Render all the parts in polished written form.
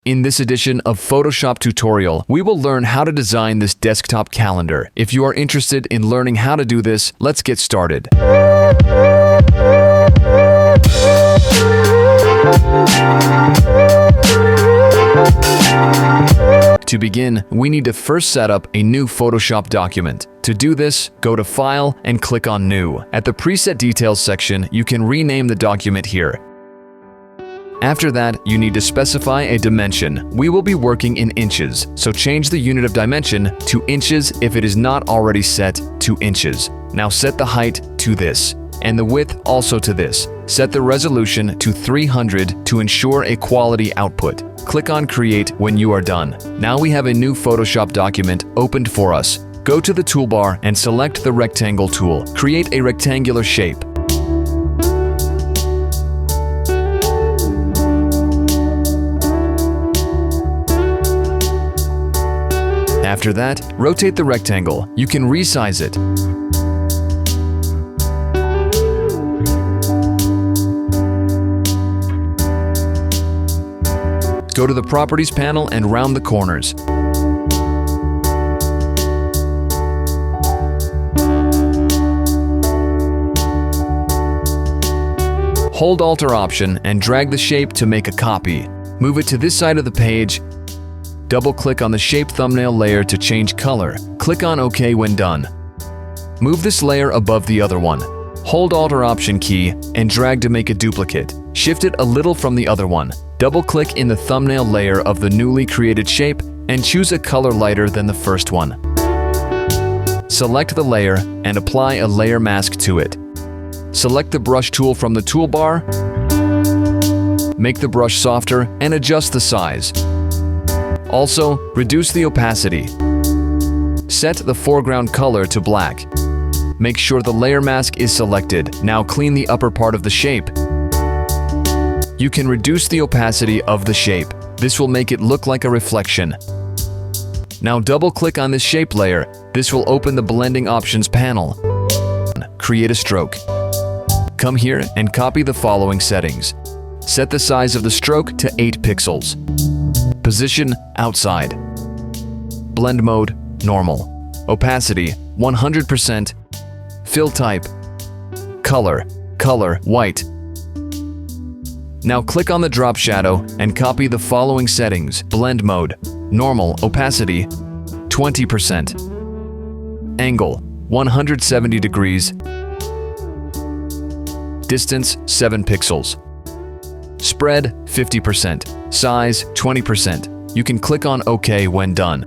In this edition of Photoshop tutorial, we will learn how to design this desktop calendar. If you are interested in learning how to do this, let's get started. To begin, we need to first set up a new Photoshop document. To do this, go to File and click on New. At the Preset Details section, you can rename the document here. After that, you need to specify a dimension. We will be working in inches, so change the unit of dimension to inches if it is not already set to inches. Now set the height to this, and the width also to this. Set the resolution to 300 to ensure a quality output. Click on Create when you are done. Now we have a new Photoshop document opened for us. Go to the toolbar and select the rectangle tool. Create a rectangular shape. After that, rotate the rectangle. You can resize it. Go to the Properties panel and round the corners. Hold Alt or Option and drag the shape to make a copy. Move it to this side of the page. Double-click on the shape thumbnail layer to change color. Click on OK when done. Move this layer above the other one. Hold Alt or Option key and drag to make a duplicate. Shift it a little from the other one. Double-click in the thumbnail layer of the newly created shape and choose a color lighter than the first one. Select the layer and apply a layer mask to it. Select the brush tool from the toolbar. Make the brush softer and adjust the size. Also, reduce the opacity. Set the foreground color to black. Make sure the layer mask is selected. Now clean the upper part of the shape. You can reduce the opacity of the shape. This will make it look like a reflection. Now double-click on this shape layer. This will open the Blending Options panel. Create a stroke. Come here and copy the following settings. Set the size of the stroke to 8 pixels. Position outside. Blend mode normal. Opacity 100%. Fill type color white. Now click on the drop shadow and copy the following settings. Blend mode normal. Opacity 20%. Angle 170 degrees. Distance 7 pixels. Spread 50%. Size 20%. You can click on OK when done.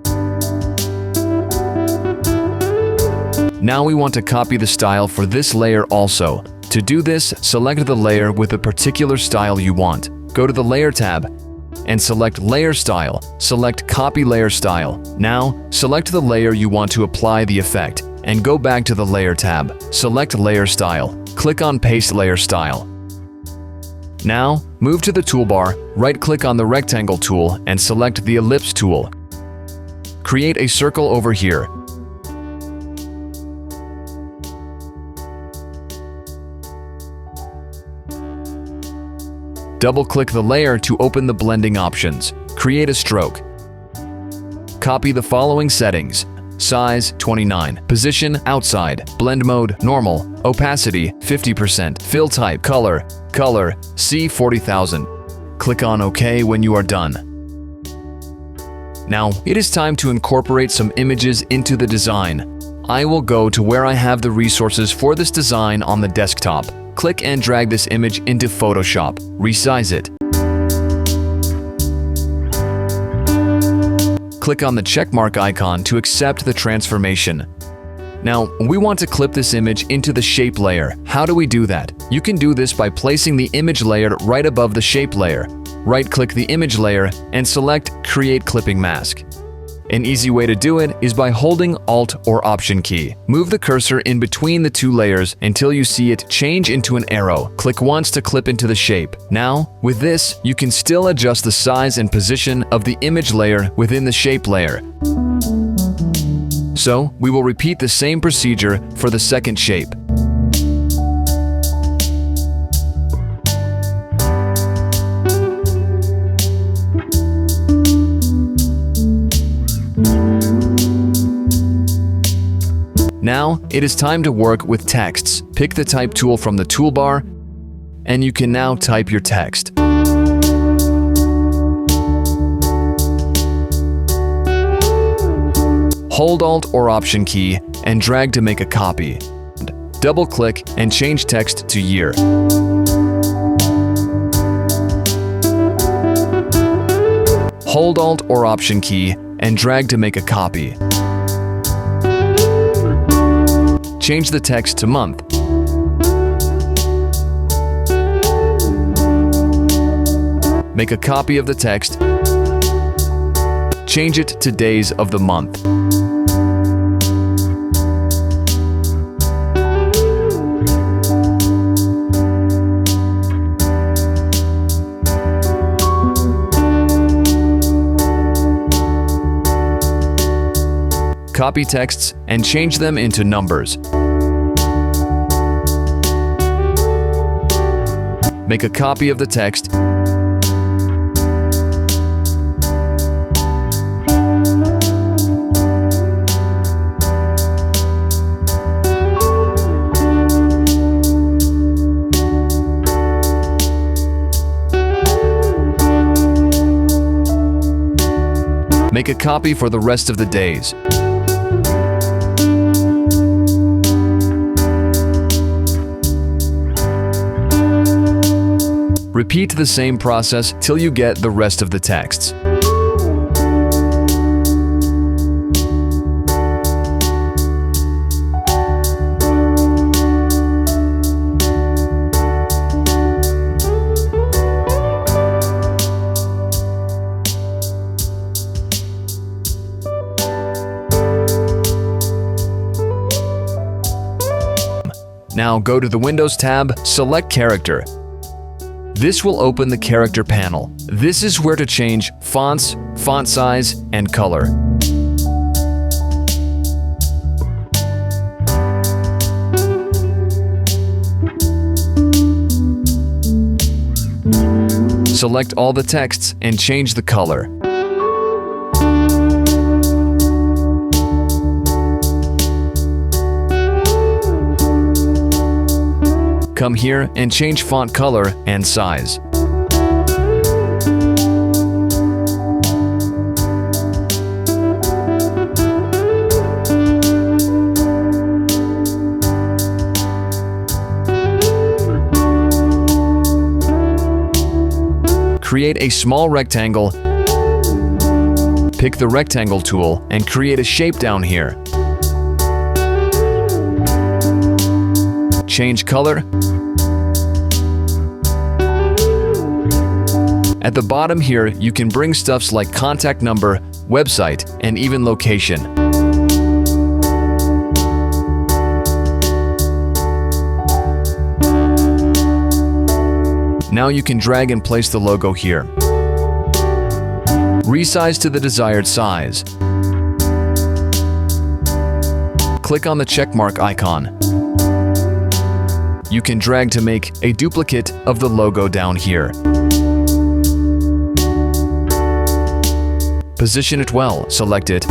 Now we want to copy the style for this layer also. To do this, select the layer with a particular style you want. Go to the Layer tab and select Layer Style. Select Copy Layer Style. Now, select the layer you want to apply the effect and go back to the Layer tab. Select Layer Style. Click on Paste Layer Style. Now, move to the toolbar, right-click on the rectangle tool and select the ellipse tool. Create a circle over here. Double-click the layer to open the blending options. Create a stroke. Copy the following settings. Size 29. Position outside. Blend mode normal. Opacity 50%. Fill type color C40,000. Click on OK when you are done. Now it is time to incorporate some images into the design. I will go to where I have the resources for this design on the desktop. Click and drag this image into Photoshop. Resize it. Click on the checkmark icon to accept the transformation. Now, we want to clip this image into the shape layer. How do we do that? You can do this by placing the image layer right above the shape layer. Right-click the image layer and select Create Clipping Mask. An easy way to do it is by holding Alt or Option key. Move the cursor in between the two layers until you see it change into an arrow. Click once to clip into the shape. Now, with this, you can still adjust the size and position of the image layer within the shape layer. So, we will repeat the same procedure for the second shape. Now, it is time to work with texts. Pick the Type tool from the toolbar, and you can now type your text. Hold Alt or Option key and drag to make a copy. Double-click and change text to year. Hold Alt or Option key and drag to make a copy. Change the text to month. Make a copy of the text. Change it to days of the month. Copy texts and change them into numbers. Make a copy of the text. Make a copy for the rest of the days. Repeat the same process till you get the rest of the texts. Now go to the Windows tab, select Character. This will open the Character panel. This is where to change fonts, font size, and color. Select all the texts and change the color. Come here and change font color and size. Create a small rectangle. Pick the Rectangle tool and create a shape down here. Change color. At the bottom here, you can bring stuffs like contact number, website, and even location. Now you can drag and place the logo here. Resize to the desired size. Click on the checkmark icon. You can drag to make a duplicate of the logo down here. Position it well, select it.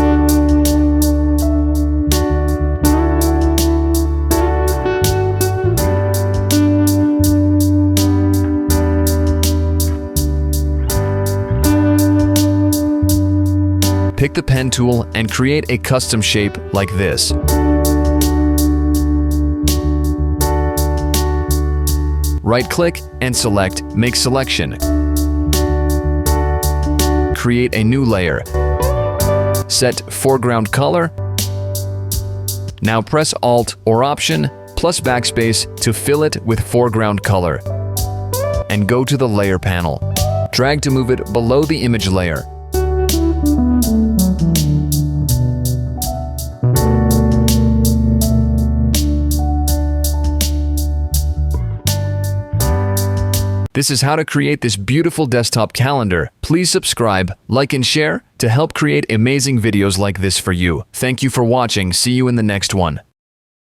Pick the pen tool and create a custom shape like this. Right-click and select Make Selection. Create a new layer. Set foreground color. Now press Alt or Option plus Backspace to fill it with foreground color. And go to the Layer panel. Drag to move it below the image layer. This is how to create this beautiful desktop calendar. Please subscribe, like, and share to help create amazing videos like this for you. Thank you for watching. See you in the next one.